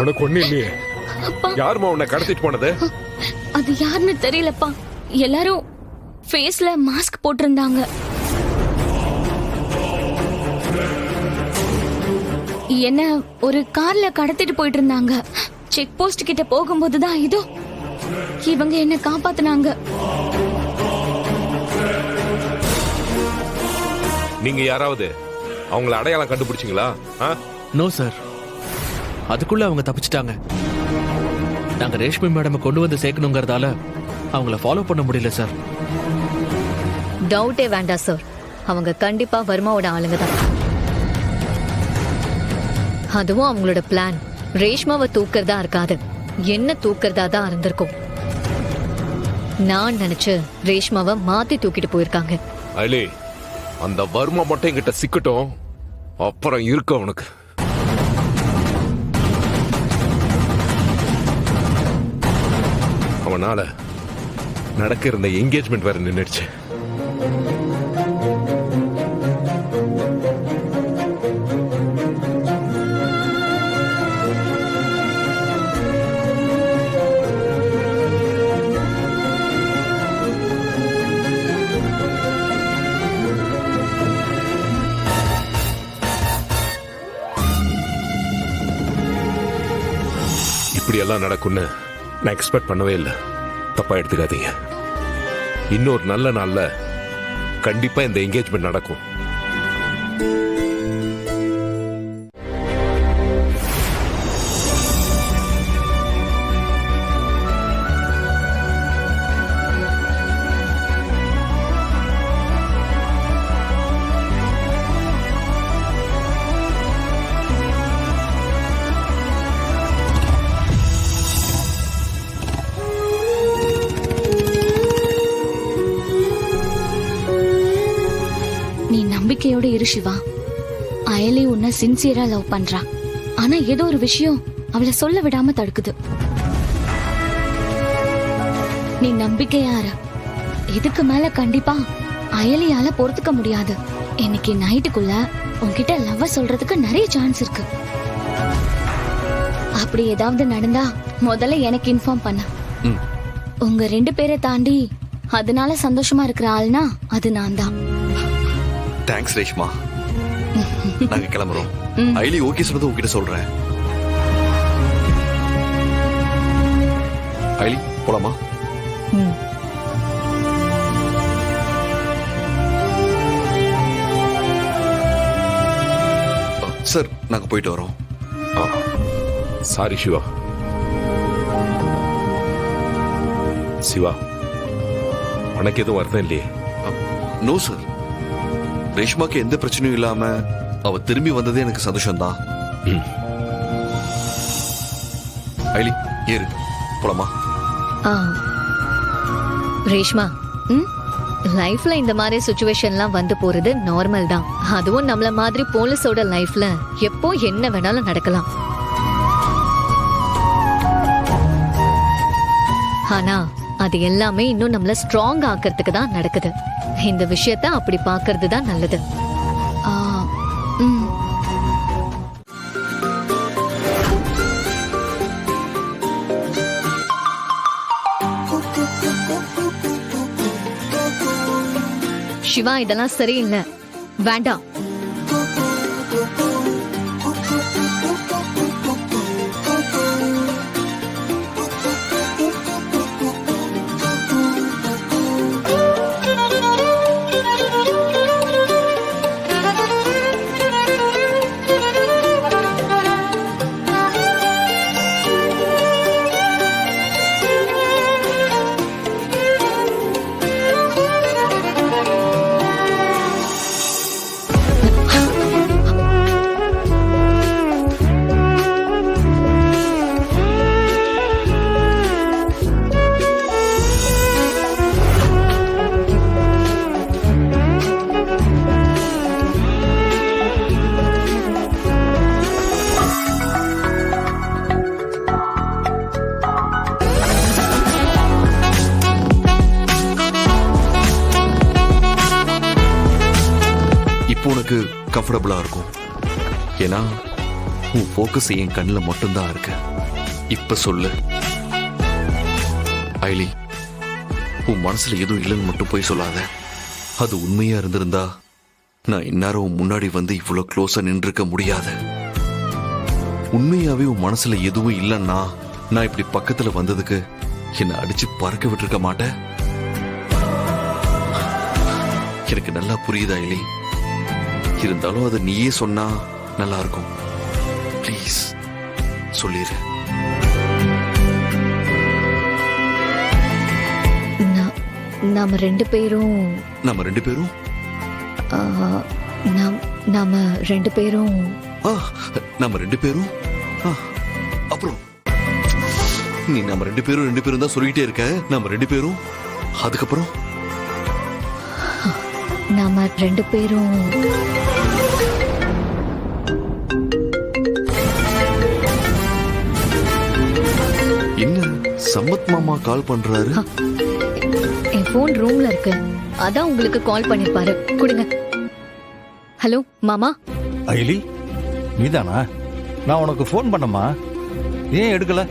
உனக்கு ஒண்ணு இல்லையே. யாருமா உன்னை கடத்திட்டு போனது? அது யாருன்னு தெரியலப்பா. எல்லாரும் ஃபேஸ்ல மாஸ்க் போட்டிருந்தாங்க. என்ன ஒரு கார்ல கடத்திட்டு போயிட்டு இருந்தாங்க. செக் போஸ்ட் கிட்ட போகும்போதுதான் இதோ இவங்க என்ன காப்பாத்துனாங்க. நீங்க யாராவது அவங்கள அடையாளம் கண்டுபிடிச்சீங்களா? நோ சார், அதுக்குள்ள அவங்க தப்பிச்சிட்டாங்க. நாங்க ரேஷ்மி மேடம் கொண்டு வந்து சேர்க்கணுங்கிறதால அவங்கள ஃபாலோ பண்ண முடியல சார். டவுட்டே வேண்டாம் சார், அவங்க கண்டிப்பா வர்மாவோட ஆளுங்க தான். அதுவும் அவங்களோட பிளான் ரேஷ்மாவை தூக்கறதா இருக்காது, என்ன தூக்கறதா தான் இருந்திருக்கும். நான் நினைச்சு ரேஷ்மாவை மாத்தி தூக்கிட்டு போயிருக்காங்க. அலி, அந்த வர்மா மட்டும் என்கிட்ட சிக்கட்டும், அப்புறம் இருக்க உனக்கு. அவனால நடக்க இருந்த என்கேஜ்மெண்ட் வேற நின்னுடுச்சு. இப்படி எல்லாம் நடக்கும்னு நான் எக்ஸ்பெக்ட் பண்ணவே இல்லை. தப்பா எடுத்துக்காதீங்க. இன்னொரு நல்ல நாள்ல கண்டிப்பா இந்த என்கேஜ்மெண்ட் நடக்கும். நம்பிக்கையோட இரு சிவா. அயலி உன்னை சின்சியரா லவ் பண்றா. ஆனா ஏதோ ஒரு விஷயம் அவளை சொல்ல விடாம தடுக்குது. நீ நம்பிக்கையா இரு. இதுக்கு மேல கண்டிப்பா அயலியால பொறுத்துக்க முடியாது. இன்னைக்கு நைட்டுக்குள்ள உன்கிட்ட லவ் சொல்றதுக்கு நிறைய சான்ஸ் இருக்கு. அப்படி ஏதாவது நடந்தா முதல்ல எனக்கு இன்ஃபார்ம் பண்ண. உங்க 2 பேரை தாண்டி அதனால சந்தோஷமா இருக்கிற ஆள்னா அது நான் தான். தேங்க்ஸ் ரேஷ்மா. நாங்க கிளம்புறோம். ஐலி ஓகே சொன்னது உங்ககிட்ட சொல்றேன். ஐலி போலாமா? சார் நாங்க போயிட்டு வரோம். சாரி சிவா. சிவா, உனக்கு எதுவும் வருத்தம் இல்லையே? நோ சார், ரேஷ்மாக்கு எந்த பிரச்சனையும் இல்லாம அவ திரும்பி வந்ததே எனக்கு சந்தோஷம்தான். ஐலி ஏறு போலாமா? ரேஷ்மா, லைஃப்ல இந்த மாதிரி சிச்சுவேஷன்லாம் வந்து போறது நார்மல் தான். அதுவும் நம்மள மாதிரி போலீஸோட லைஃப்ல எப்போ என்ன வேணாலும் நடக்கலாம். ஆனா அது எல்லாமே இன்னும் நம்மள ஸ்ட்ராங் ஆக்கிறதுக்கு தான் நடக்குது. இந்த விஷயத்த அப்படி பாக்குறது தான் நல்லது. சிவா, இதெல்லாம் சரியில்லை, வேண்டாம். இப்போ உனக்கு கம்ஃபர்டபுளா இருக்கும். ஏன்னா உன் போக்கஸ் என் கண்ணில் மட்டும்தான் இருக்கு. இப்ப சொல்லு ஐலி, உன் மனசுல எதுவும் இல்லைன்னு மட்டும் போய் சொல்லாத. அது உண்மையா இருந்திருந்தா நான் இந்நேரம் உன் முன்னாடி வந்து இவ்வளவு க்ளோஸா நின்றுக்க முடியாது. உண்மையாவே உன் மனசுல எதுவும் இல்லைன்னா நான் இப்படி பக்கத்துல வந்ததுக்கு என்னை அடிச்சு பறக்க விட்டுருக்க மாட்டேன். எனக்கு நல்லா புரியுதா ஐலி? இருந்தாலும் அதை நீயே சொன்னா நல்லா இருக்கும். ப்ளீஸ் சொல்லிடு. நாம ரெண்டு பேரும் நம்ம ரெண்டு பேரும் ஆ, நாம ரெண்டு பேரும் ஆ, நம்ம ரெண்டு பேரும் ஆ, அப்புறம் நீ நம்ம ரெண்டு பேரும் தான் சொல்லிக்கிட்டே இருக்க. நம்ம ரெண்டு பேரும் அதுக்கப்புறம் நாம ரெண்டு பேரும் என்ன சம்மத் மாமா கால் பண்றாரு? என் போன் ரூம்ல இருக்கு, அதான் உங்களுக்கு கால் பண்ணிருப்பாரு. கொடுங்க. ஹலோ மாமா. அகிலி, நீதானா? நான் உனக்கு ஃபோன் பண்ணமா, ஏன் எடுக்கல?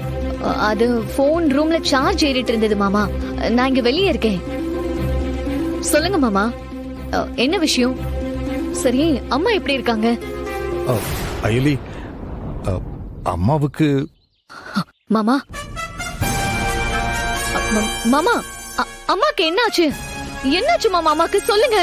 அது போன் ரூம்ல சார்ஜ் ஏறிட்டு இருந்தது மாமா. நான் இங்க வெளியே இருக்கேன். சொல்லுங்க மாமா, என்ன விஷயம்? சரி, அம்மா எப்படி இருக்காங்க? அகிலி, அம்மாவுக்கு மாமா, மாமா, அம்மாக்கு என்னாச்சு? என்னாச்சு மாமா? அம்மாக்கு சொல்லுங்க.